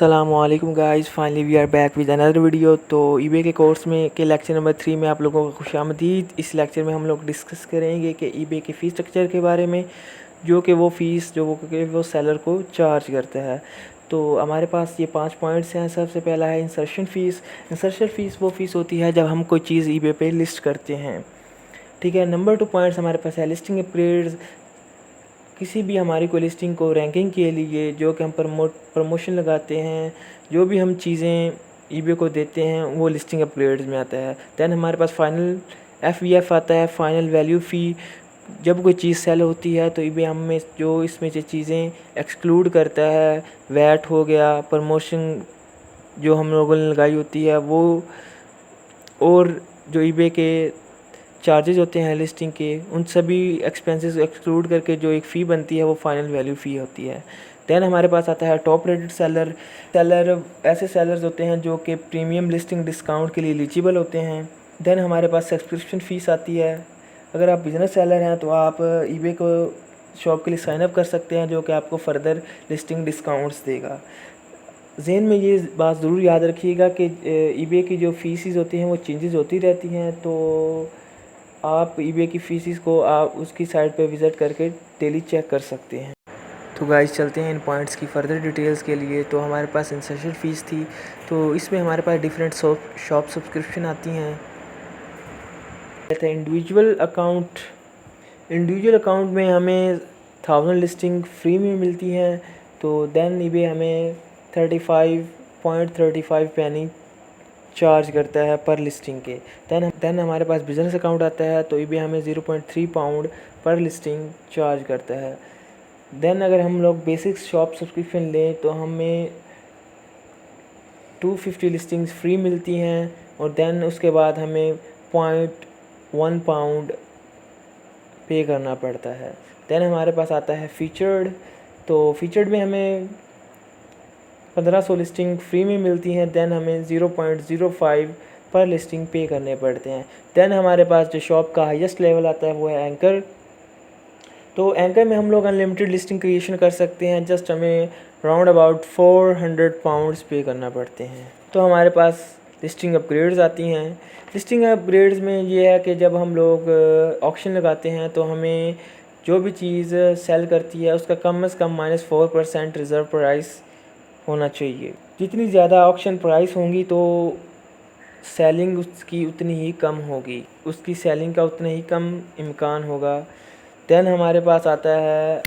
अस्सलामुअलैकुम guys, finally we are back with another video. तो ईबे के कोर्स में के लेक्चर नंबर 3 में आप लोगों को खुशामदीद। इस लेक्चर में हम लोग डिस्कस करेंगे कि ईबे के फ़ीस स्ट्रक्चर के बारे में, जो कि वो फ़ीस जो वो सेलर को चार्ज करता है। तो हमारे पास ये 5 पॉइंट्स हैं। सबसे पहला है इंसर्शन फ़ीस। इंसर्शन फ़ीस वो फ़ीस होती है जब हम कोई चीज़ ईबे पे लिस्ट करते हैं, ठीक है। नंबर 2 पॉइंट्स हमारे पास है लिस्टिंग अपग्रेड्स। किसी भी हमारी कोई लिस्टिंग को रैंकिंग के लिए जो कि हम प्रमोशन लगाते हैं, जो भी हम चीज़ें ईबे को देते हैं, वो लिस्टिंग अपग्रेड्स में आता है। दैन हमारे पास फाइनल FVF आता है, फाइनल वैल्यू फ़ी। जब कोई चीज़ सेल होती है तो ईबे हमें जो इसमें जो चीज़ें एक्सक्लूड करता है, वैट हो गया, प्रमोशन जो हम लोगों ने लगाई होती है वो, और जो ईबे के चार्जेस होते हैं लिस्टिंग के, उन सभी एक्सपेंसेस एक्सक्लूड करके जो एक फ़ी बनती है वो फाइनल वैल्यू फ़ी होती है। दैन हमारे पास आता है टॉप रेटेड सेलर। ऐसे सेलर्स होते हैं जो कि प्रीमियम लिस्टिंग डिस्काउंट के लिए एलिजिबल होते हैं। दैन हमारे पास सब्सक्रिप्शन फ़ीस आती है। अगर आप बिज़नेस सेलर हैं तो आप ईबे को शॉप के लिए साइन अप कर सकते हैं, जो कि आपको फ़र्दर लिस्टिंग डिस्काउंट्स देगा। ज़हन में ये बात ज़रूर याद रखिएगा कि ईबे की जो फ़ीसेस होती हैं वो चेंजेस होती रहती हैं। तो आप ईबे की फ़ीसेस को आप उसकी साइट पे विज़िट करके डेली चेक कर सकते हैं। तो गाइस चलते हैं इन पॉइंट्स की फ़र्दर डिटेल्स के लिए। तो हमारे पास इंसर्शन फ़ीस थी, तो इसमें हमारे पास डिफरेंट शॉप सब्सक्रिप्शन आती हैं। इंडिविजुअल अकाउंट में हमें 1000 लिस्टिंग फ्री में मिलती हैं। तो दैन ईबे हमें 35.35 पैनी चार्ज करता है पर लिस्टिंग के। दैन हमारे पास बिज़नेस अकाउंट आता है, तो ईबे हमें 0.3 पाउंड पर लिस्टिंग चार्ज करता है। दैन अगर हम लोग बेसिक शॉप सब्सक्रिप्शन लें तो हमें 250 लिस्टिंग्स फ्री मिलती हैं, और दैन उसके बाद हमें 0.1 पाउंड पे करना पड़ता है। दैन हमारे पास आता है फ़ीचर्ड। तो फ़ीचर्ड में हमें 1500 लिस्टिंग फ्री में मिलती हैं। दैन हमें 0.05 पर लिस्टिंग पे करने पड़ते हैं। दैन हमारे पास जो शॉप का हाईएस्ट लेवल आता है वो है एंकर। तो एंकर में हम लोग अनलिमिटेड लिस्टिंग क्रिएशन कर सकते हैं। जस्ट हमें राउंड अबाउट 400 पाउंड्स पे करना पड़ते हैं। तो हमारे पास लिस्टिंग अपग्रेड्स आती हैं। लिस्टिंग अपग्रेड्स में ये है कि जब हम लोग ऑक्शन लगाते हैं तो हमें जो भी चीज़ सेल करती है उसका कम से कम -4% रिज़र्व प्राइस होना चाहिए। जितनी ज़्यादा ऑक्शन प्राइस होंगी तो सेलिंग उसकी उतनी ही कम होगी, उसकी सेलिंग का उतना ही कम इम्कान होगा। दैन हमारे पास आता है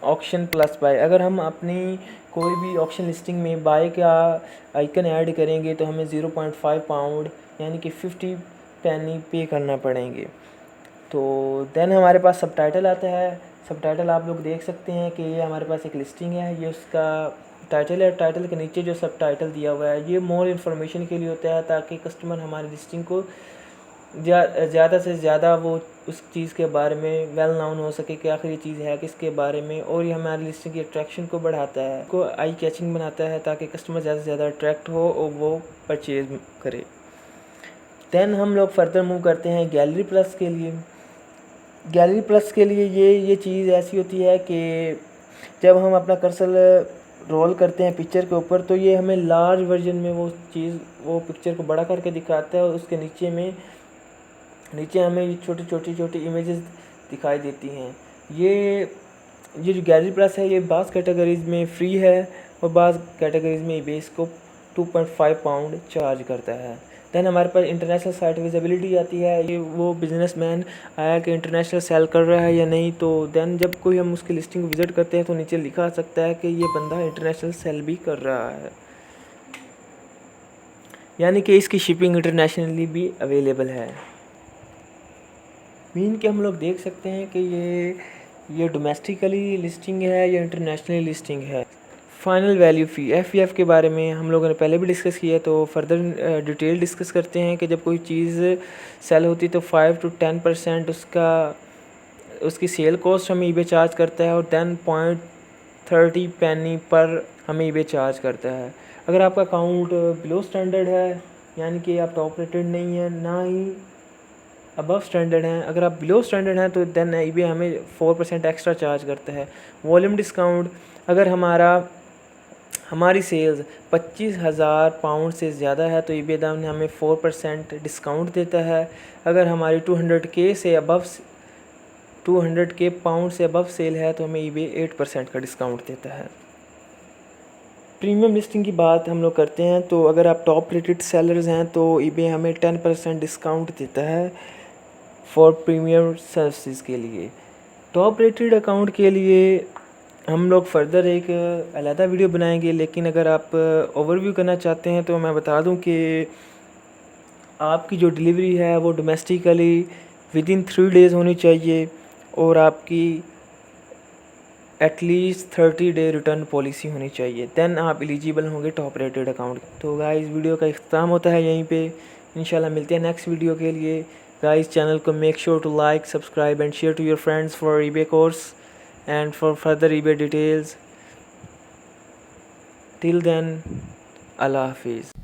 ऑक्शन प्लस बाय। अगर हम अपनी कोई भी ऑक्शन लिस्टिंग में बाय का आइकन ऐड करेंगे तो हमें 0.5 पाउंड यानी कि 50 पैनी पे करना पड़ेंगे। तो दैन हमारे पास सबटाइटल आता है। सबटाइटल आप लोग देख सकते हैं कि ये हमारे पास एक लिस्टिंग है, ये उसका टाइटल है। टाइटल के नीचे जो सबटाइटल दिया हुआ है ये मोर इन्फॉर्मेशन के लिए होता है, ताकि कस्टमर हमारी लिस्टिंग को ज़्यादा से ज़्यादा वो उस चीज़ के बारे में वेल नाउन हो सके कि आखिर ये चीज़ है किसके बारे में। और ये हमारी लिस्टिंग की अट्रैक्शन को बढ़ाता है, को आई कैचिंग बनाता है, ताकि कस्टमर ज़्यादा से ज़्यादा अट्रैक्ट हो और वो परचेज़ करे। दैन हम लोग फर्दर मूव करते हैं गैलरी प्लस के लिए। गैलरी प्लस के लिए ये चीज़ ऐसी होती है कि जब हम अपना कर्सर रोल करते हैं पिक्चर के ऊपर तो ये हमें लार्ज वर्जन में वो पिक्चर को बड़ा करके दिखाता है, और उसके नीचे हमें छोटी छोटी इमेजेस दिखाई देती हैं। ये जो गैलरी प्लस है ये बाज़ कैटेगरीज़ में फ्री है, और बाज़ कैटेगरीज़ में ईबे इसको 2.5 पाउंड चार्ज करता है। दैन हमारे पास इंटरनेशनल साइट विजिबिलिटी आती है। ये वो बिजनेसमैन आया कि इंटरनेशनल सेल कर रहा है या नहीं। तो दैन जब कोई हम उसकी लिस्टिंग को विज़िट करते हैं तो नीचे लिखा आ सकता है कि ये बंदा इंटरनेशनल सेल भी कर रहा है, यानी कि इसकी शिपिंग इंटरनेशनली भी अवेलेबल है। मीन के हम लोग देख सकते हैं कि ये डोमेस्टिकली लिस्टिंग है या इंटरनेशनली लिस्टिंग है। फाइनल वैल्यू फ़ी FVF के बारे में हम लोगों ने पहले भी डिस्कस किया है, तो फर्दर डिटेल डिस्कस करते हैं कि जब कोई चीज़ सेल होती है तो 5 to 10% उसकी सेल कॉस्ट हमें ईबे चार्ज करता है, और दैन 0.30 पैनी पर हमें ईबे चार्ज करता है। अगर आपका अकाउंट बिलो स्टैंडर्ड है, यानी कि आप टॉप रेटेड नहीं है ना ही अबव स्टैंडर्ड हैं, अगर आप बिलो स्टैंडर्ड हैं तो दैन ईबे हमें 4% एक्स्ट्रा चार्ज करता है। वॉल्यूम डिस्काउंट, अगर हमारी सेल्स 25,000 पाउंड से ज़्यादा है तो ईबे दाम हमें 4% डिस्काउंट देता है। अगर हमारी 200K से अबव 200K पाउंड से अबव सेल है तो हमें ईबे 8% का डिस्काउंट देता है। प्रीमियम लिस्टिंग की बात हम लोग करते हैं तो अगर आप टॉप रेटेड सेलर्स हैं तो ईबे हमें 10% डिस्काउंट देता है फॉर प्रीमियम सर्विसेज के लिए। टॉप रेटेड अकाउंट के लिए हम लोग फर्दर एक अलहदा वीडियो बनाएंगे, लेकिन अगर आप ओवरव्यू करना चाहते हैं तो मैं बता दूं कि आपकी जो डिलीवरी है वो डोमेस्टिकली विदिन 3 डेज़ होनी चाहिए और आपकी एटलीस्ट 30 डे रिटर्न पॉलिसी होनी चाहिए, दैन आप एलिजिबल होंगे टॉप रेटेड अकाउंट। तो गाइस वीडियो का इख्तिताम होता है यहीं पे। इंशाल्लाह मिलते हैं नेक्स्ट वीडियो के लिए। गाइस चैनल को make sure to like, subscribe and share to your friends for eBay course and for further eBay details. Till then, अल्लाह हाफिज़।